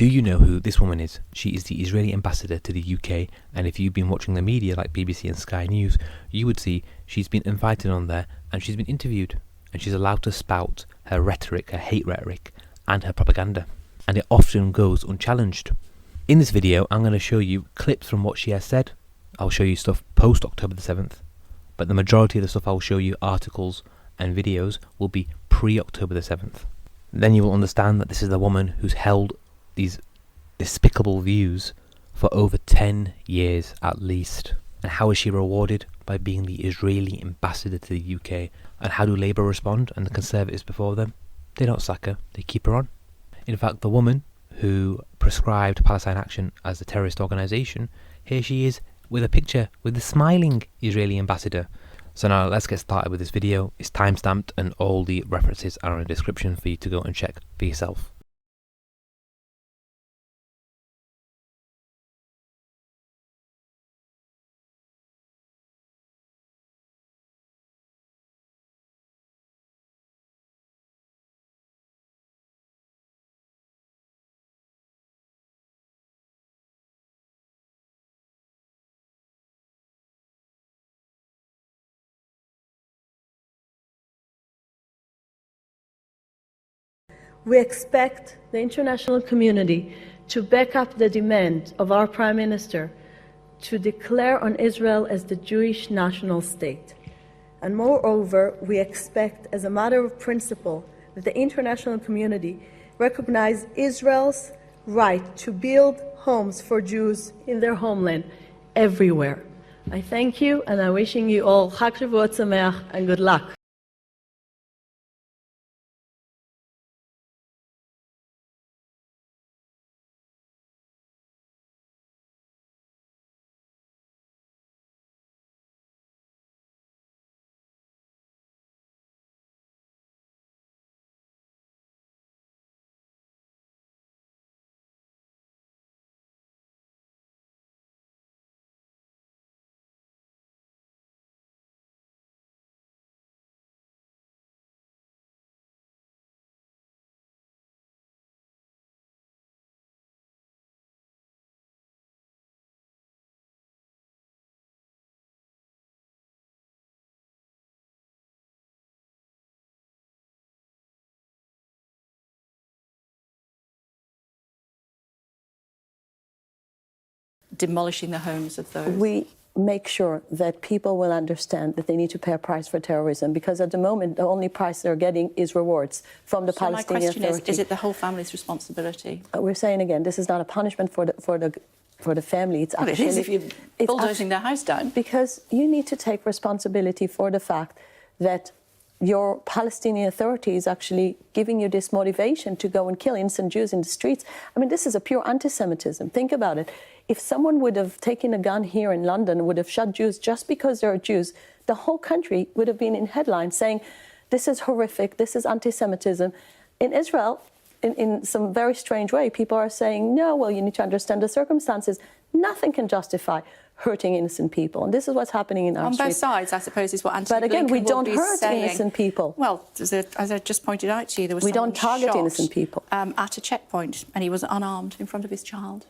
Do you know who this woman is? She is the Israeli ambassador to the UK, and if you've been watching the media like BBC and Sky News, you would see she's been invited on there and she's been interviewed, and she's allowed to spout her rhetoric, her hate rhetoric, and her propaganda, and it often goes unchallenged. In this video, I'm going to show you clips from what she has said. I'll show you stuff post October the 7th, but the majority of the stuff I'll show you, articles and videos, will be pre-October the 7th. Then you will understand that this is the woman who's held these despicable views for over 10 years at least. And how is she rewarded? By being the Israeli ambassador to the UK. And how do Labour respond and the Conservatives before them? They don't sack her, they keep her on. In fact, the woman who prescribed Palestine Action as a terrorist organisation, here she is with a picture with the smiling Israeli ambassador. So now let's get started with this video. It's time-stamped and all the references are in the description for you to go and check for yourself. We expect the international community to back up the demand of our Prime Minister to declare on Israel as the Jewish national state. And moreover, we expect, as a matter of principle, that the international community recognize Israel's right to build homes for Jews in their homeland everywhere. I thank you, and I'm wishing you all Chag Shavuot Sameach and good luck. Demolishing the homes of those? We make sure that people will understand that they need to pay a price for terrorism, because at the moment the only price they're getting is rewards from the Palestinian Authority. My question is it the whole family's responsibility? We're saying again, this is not a punishment for the family. It's actually, it is if you're bulldozing their house down. Because you need to take responsibility for the fact that your Palestinian Authority is actually giving you this motivation to go and kill innocent Jews in the streets. I mean, this is a pure anti-Semitism. Think about it. If someone would have taken a gun here in London, would have shot Jews just because they're Jews, the whole country would have been in headlines saying, this is horrific, this is anti-Semitism. In Israel, in some very strange way, people are saying, no, well, you need to understand the circumstances. Nothing can justify hurting innocent people. And this is what's happening in our street. On both sides, I suppose, is what Anthony But again, we don't hurt saying. innocent people. Well, as I just pointed out to you, there was we don't target shot, innocent people. At a checkpoint, and he was unarmed in front of his child.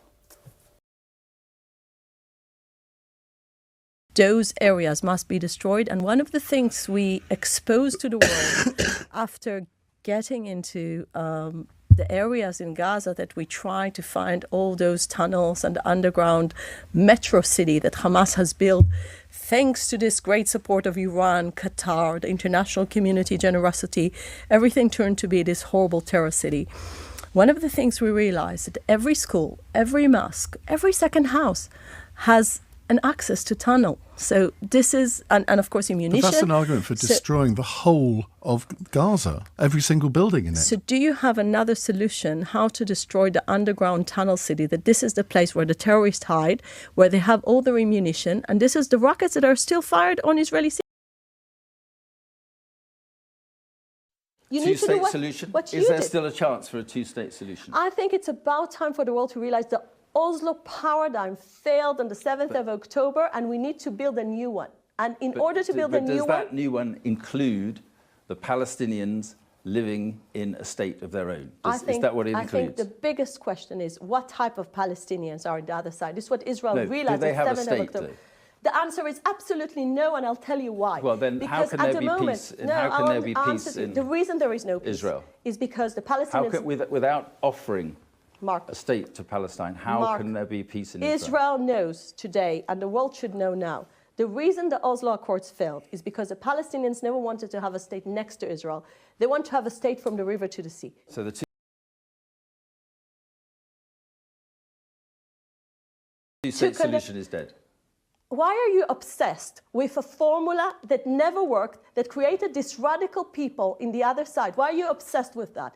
Those areas must be destroyed. And one of the things we expose to the world after getting into the areas in Gaza, that we try to find all those tunnels and the underground metro city that Hamas has built, thanks to this great support of Iran, Qatar, the international community generosity, everything turned to be this horrible terror city. One of the things we realized that every school, every mosque, every second house has an access to tunnel. So this is, and of course ammunition. But that's an argument for destroying the whole of Gaza, every single building in it. So do you have another solution how to destroy the underground tunnel city, that this is the place where the terrorists hide, where they have all their ammunition, and this is the rockets that are still fired on Israeli cities? You need to do what is there still a chance for a two-state solution? I think it's about time for the world to realize the Oslo paradigm failed on the 7th of October, and we need to build a new one. And in order to build a new one... Does that new one include the Palestinians living in a state of their own? Is that what it includes? I think the biggest question is what type of Palestinians are on the other side. This is what Israel realized. Do they have a state, though? The answer is absolutely no, and I'll tell you why. Well, then how can there be peace? How can there be peace in the reason there is no peace Israel is because the Palestinians... without offering Mark, a state to Palestine, how can there be peace in Israel? Israel knows today, and the world should know now, the reason the Oslo Accords failed is because the Palestinians never wanted to have a state next to Israel. They want to have a state from the river to the sea. So the two-state solution is dead. Why are you obsessed with a formula that never worked, that created these radical people in the other side? Why are you obsessed with that?